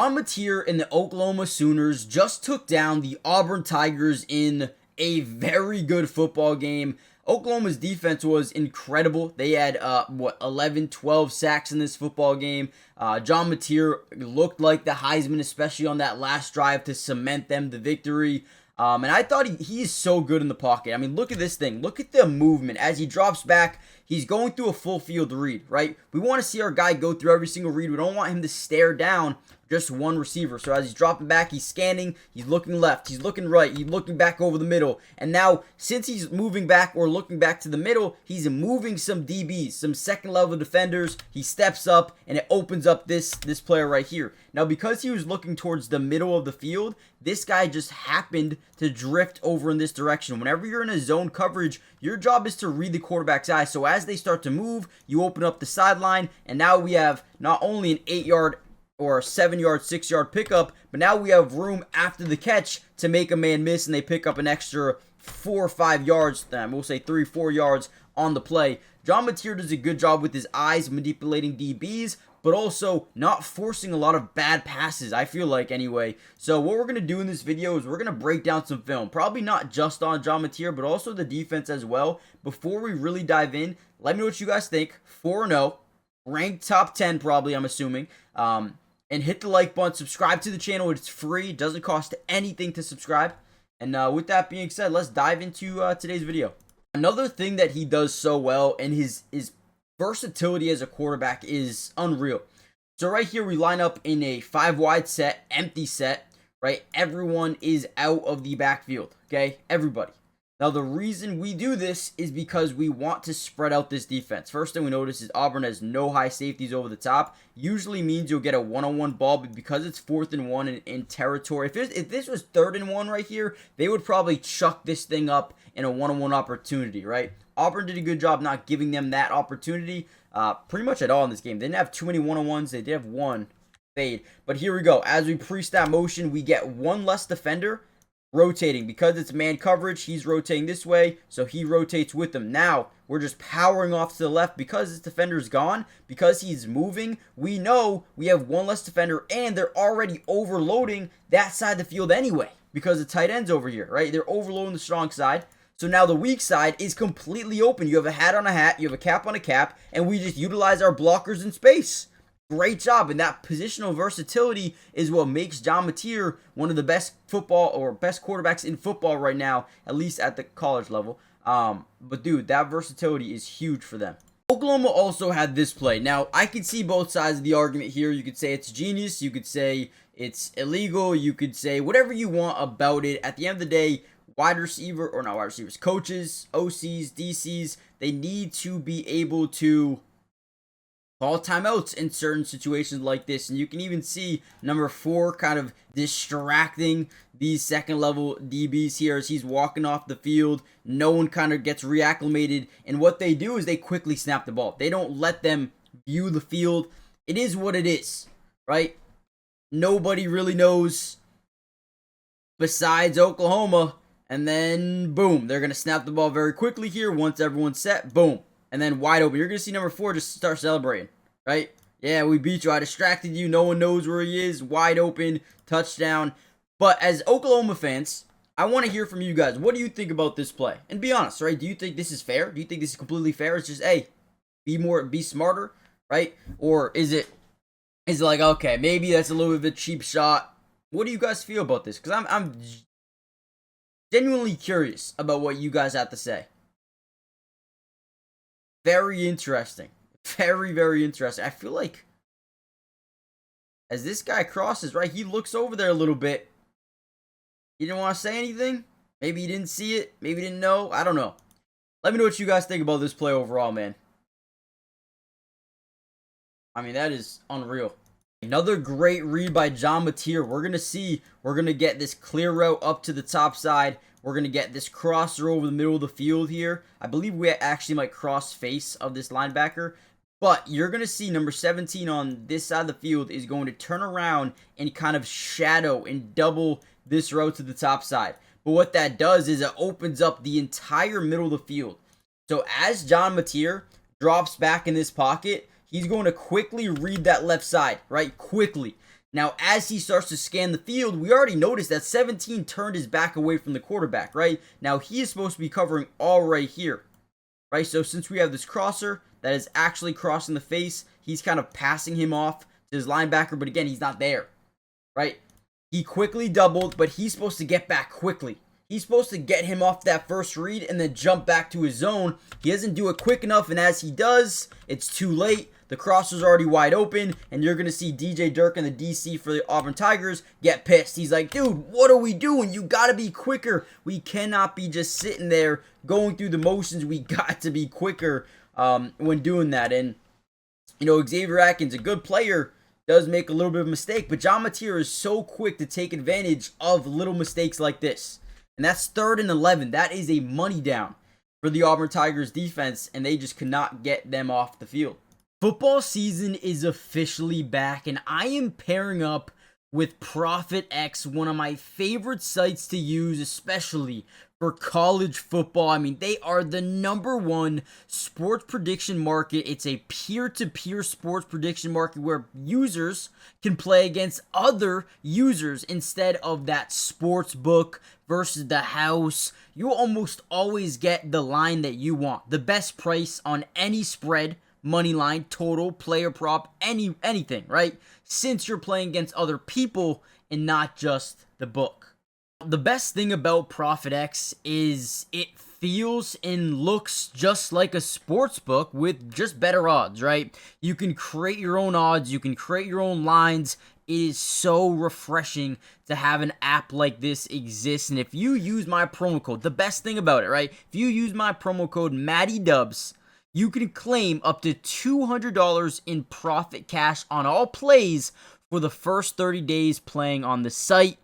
John Mateer and the Oklahoma Sooners just took down the Auburn Tigers in a very good football game. Oklahoma's defense was incredible. They had, 11, 12 sacks in this football game. John Mateer looked like the Heisman, especially on that last drive to cement them the victory. And I thought he is so good in the pocket. I mean, look at this thing. Look at the movement. As he drops back, he's going through a full field read, right? We want to see our guy go through every single read. We don't want him to stare down just one receiver. So as he's dropping back, he's scanning, he's looking left, he's looking right, he's looking back over the middle. And now, since he's moving back or looking back to the middle, he's moving some DBs, some second level defenders. He steps up and it opens up this player right here. Now, because he was looking towards the middle of the field, this guy just happened to drift over in this direction. Whenever you're in a zone coverage, your job is to read the quarterback's eye. So as they start to move, you open up the sideline, and now we have not only an 8-yard or a 7-yard, 6-yard pickup, but now we have room after the catch to make a man miss, and they pick up an extra 4 or 5 yards, we'll say 3, 4 yards on the play. John Mateer does a good job with his eyes manipulating DBs, but also not forcing a lot of bad passes, I feel like, anyway. So what we're going to do in this video is we're going to break down some film, probably not just on John Mateer, but also the defense as well. Before we really dive in, let me know what you guys think. 4-0, ranked top 10 probably, I'm assuming. And hit the like button, subscribe to the channel. It's free, it doesn't cost anything to subscribe. And with that being said, let's dive into today's video. Another thing that he does so well, and his versatility as a quarterback is unreal. So right here we line up in a 5-wide set, empty set, right? Everyone is out of the backfield, okay? Everybody. Now, the reason we do this is because we want to spread out this defense. First thing we notice is Auburn has no high safeties over the top. Usually means you'll get a one-on-one ball, but because it's 4th and 1 in territory, if this was 3rd and 1 right here, they would probably chuck this thing up in a one-on-one opportunity, right? Auburn did a good job not giving them that opportunity pretty much at all in this game. They didn't have too many one-on-ones. They did have one fade. But here we go. As we pre-snap motion, we get one less defender rotating. Because it's man coverage, he's rotating this way, so he rotates with them. Now, we're just powering off to the left because this defender's gone, because he's moving. We know we have one less defender, and they're already overloading that side of the field anyway, because the tight end's over here, right? They're overloading the strong side. So now the weak side is completely open. You have a hat on a hat, you have a cap on a cap, and we just utilize our blockers in space. Great job, and that positional versatility is what makes John Mateer one of the best football or best quarterbacks in football right now, at least at the college level. But dude, that versatility is huge for them. Oklahoma also had this play. Now, I can see both sides of the argument here. You could say it's genius, you could say it's illegal, you could say whatever you want about it. At the end of the day, coaches, OCs, DCs, they need to be able to call timeouts in certain situations like this. And you can even see number 4 kind of distracting these second level DBs here as he's walking off the field. No one kind of gets reacclimated. And what they do is they quickly snap the ball. They don't let them view the field. It is what it is, right? Nobody really knows besides Oklahoma. And then, boom, they're going to snap the ball very quickly here. Once everyone's set, boom. And then wide open. You're going to see number 4 just start celebrating, right? Yeah, we beat you. I distracted you. No one knows where he is. Wide open. Touchdown. But as Oklahoma fans, I want to hear from you guys. What do you think about this play? And be honest, right? Do you think this is fair? Do you think this is completely fair? It's just, hey, be smarter, right? Or is it like, okay, maybe that's a little bit of a cheap shot? What do you guys feel about this? Because I'm genuinely curious about what you guys have to say. Very interesting. Very, very interesting. I feel like as this guy crosses, right, he looks over there a little bit. He didn't want to say anything. Maybe he didn't see it. Maybe he didn't know. I don't know. Let me know what you guys think about this play overall, man. I mean, that is unreal. Another great read by John Mateer. We're going to get this clear route up to the top side. We're going to get this crosser over the middle of the field here. I believe we actually might cross face of this linebacker. But you're going to see number 17 on this side of the field is going to turn around and kind of shadow and double this route to the top side. But what that does is it opens up the entire middle of the field. So as John Mateer drops back in this pocket, he's going to quickly read that left side, right? Quickly. Now, as he starts to scan the field, we already noticed that 17 turned his back away from the quarterback, right? Now, he is supposed to be covering all right here, right? So since we have this crosser that is actually crossing the face, he's kind of passing him off to his linebacker, but again, he's not there, right? He quickly doubled, but he's supposed to get back quickly. He's supposed to get him off that first read and then jump back to his zone. He doesn't do it quick enough, and as he does, it's too late. The crosser's already wide open, and you're going to see DJ Dirk and the DC for the Auburn Tigers get pissed. He's like, dude, what are we doing? You got to be quicker. We cannot be just sitting there going through the motions. We got to be quicker when doing that. And, you know, Xavier Atkins, a good player, does make a little bit of a mistake, but John Mateer is so quick to take advantage of little mistakes like this. And that's 3rd and 11. That is a money down for the Auburn Tigers defense, and they just could not get them off the field. Football season is officially back, and I am pairing up with ProfitX, one of my favorite sites to use, especially for college football. I mean, they are the #1 sports prediction market. It's a peer-to-peer sports prediction market where users can play against other users instead of that sports book versus the house. You almost always get the line that you want, the best price on any spread, money line, total, player prop, anything, right? Since you're playing against other people and not just the book. The best thing about ProfitX is it feels and looks just like a sports book with just better odds, right? You can create your own odds, you can create your own lines. It is so refreshing to have an app like this exist. And if you use my promo code, the best thing about it, right? If you use my promo code MattyDubs, you can claim up to $200 in profit cash on all plays for the first 30 days playing on the site.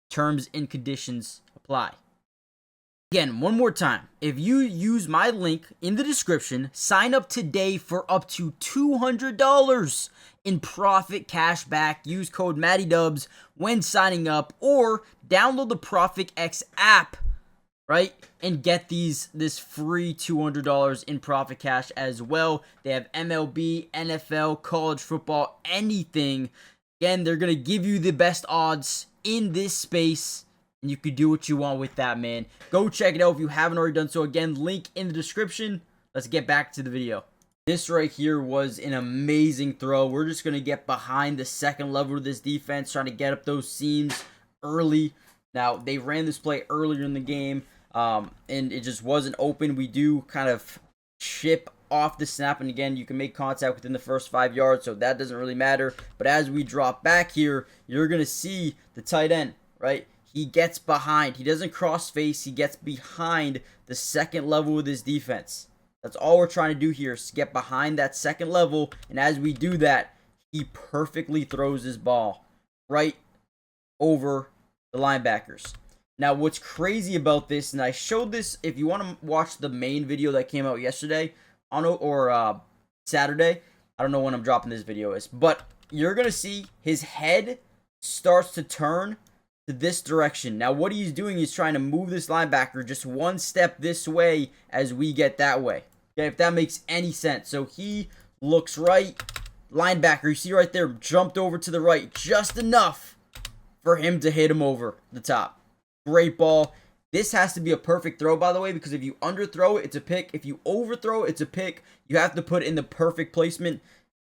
Terms and conditions apply. Again, one more time, if you use my link in the description, sign up today for up to $200 in profit cash back. Use code MattyDubs when signing up, or download the ProfitX app, right, and get this free $200 in profit cash as well. They have MLB, NFL, college football, anything. Again, they're going to give you the best odds in this space, and you can do what you want with that, man. Go check it out if you haven't already done so. Again, link in the description. Let's get back to the video. This right here was an amazing throw. We're just going to get behind the second level of this defense, trying to get up those seams early. Now, they ran this play earlier in the game, and it just wasn't open. We do kind of chip off the snap, and again, you can make contact within the first 5 yards, so that doesn't really matter. But as we drop back here, you're going to see the tight end, right? He gets behind. He doesn't cross face. He gets behind the second level of this defense. That's all we're trying to do here, is get behind that second level, and as we do that, he perfectly throws his ball right over the linebackers. Now, what's crazy about this, and I showed this, if you want to watch the main video that came out yesterday, or Saturday, I don't know when I'm dropping this video is, but you're going to see his head starts to turn to this direction. Now, what he's doing is trying to move this linebacker just one step this way as we get that way. Okay, if that makes any sense. So he looks right, linebacker, you see right there, jumped over to the right just enough for him to hit him over the top. Great ball. This has to be a perfect throw, by the way, because if you underthrow it, it's a pick. If you overthrow it, it's a pick. You have to put it in the perfect placement,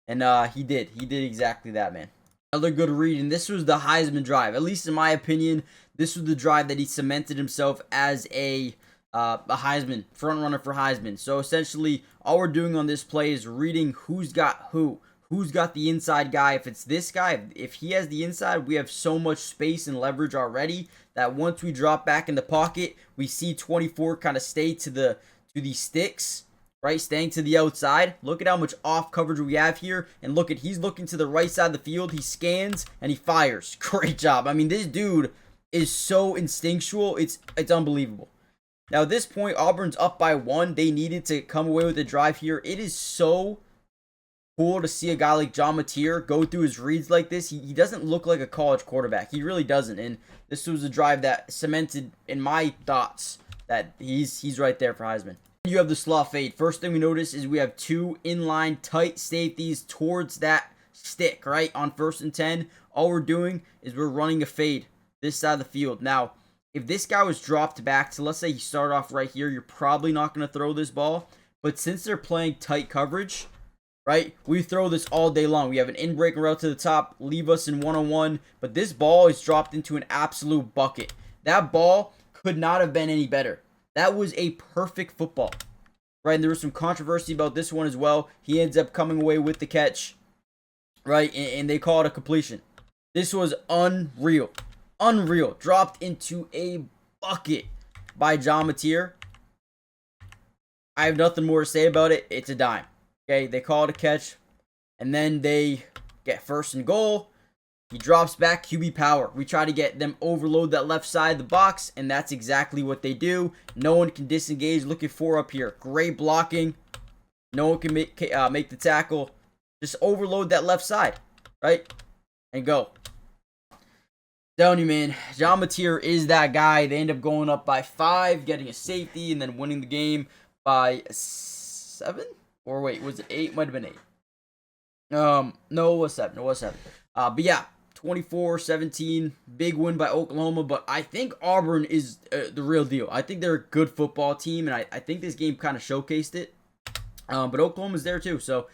and he did. He did exactly that, man. Another good read, and this was the Heisman drive. At least in my opinion, this was the drive that he cemented himself as a Heisman, front runner for Heisman. So essentially, all we're doing on this play is reading who's got who's got the inside guy. If it's this guy, if he has the inside, we have so much space and leverage already that once we drop back in the pocket, we see 24 kind of stay to the sticks, right? Staying to the outside. Look at how much off coverage we have here. And look at, he's looking to the right side of the field. He scans and he fires. Great job. I mean, this dude is so instinctual. It's unbelievable. Now, at this point, Auburn's up by 1. They needed to come away with a drive here. It is so cool to see a guy like John Mateer go through his reads like this. He doesn't look like a college quarterback. He really doesn't. And this was a drive that cemented, in my thoughts, that he's right there for Heisman. You have the slot fade. First thing we notice is we have 2 inline tight safeties towards that stick, right? On 1st and 10. All we're doing is we're running a fade this side of the field. Now, if this guy was dropped back to, let's say he started off right here, you're probably not going to throw this ball. But since they're playing tight coverage, right, we throw this all day long. We have an in-breaking route to the top, leave us in one-on-one. But this ball is dropped into an absolute bucket. That ball could not have been any better. That was a perfect football. Right, and there was some controversy about this one as well. He ends up coming away with the catch, right, and they call it a completion. This was unreal. Unreal. Dropped into a bucket by John Mateer. I have nothing more to say about it. It's a dime. Okay, they call it a catch, and then they get first and goal. He drops back, QB power. We try to get them overload that left side of the box, and that's exactly what they do. No one can disengage. Looking for up here. Great blocking. No one can make the tackle. Just overload that left side, right? And go. Telling you, man, John Mateer is that guy. They end up going up by 5, getting a safety, and then winning the game by 7? Or wait, was it 8? Might have been 8. No, it was 7. It was 7. But yeah. 24-17, big win by Oklahoma, but I think Auburn is the real deal. I think they're a good football team, and I think this game kind of showcased it. But Oklahoma's there too, so,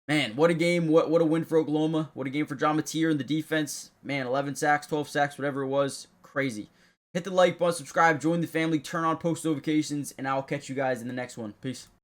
man, what a game, what a win for Oklahoma. What a game for John Mateer and the defense. Man, 11 sacks, 12 sacks, whatever it was, crazy. Hit the like button, subscribe, join the family, turn on post notifications, and I'll catch you guys in the next one. Peace.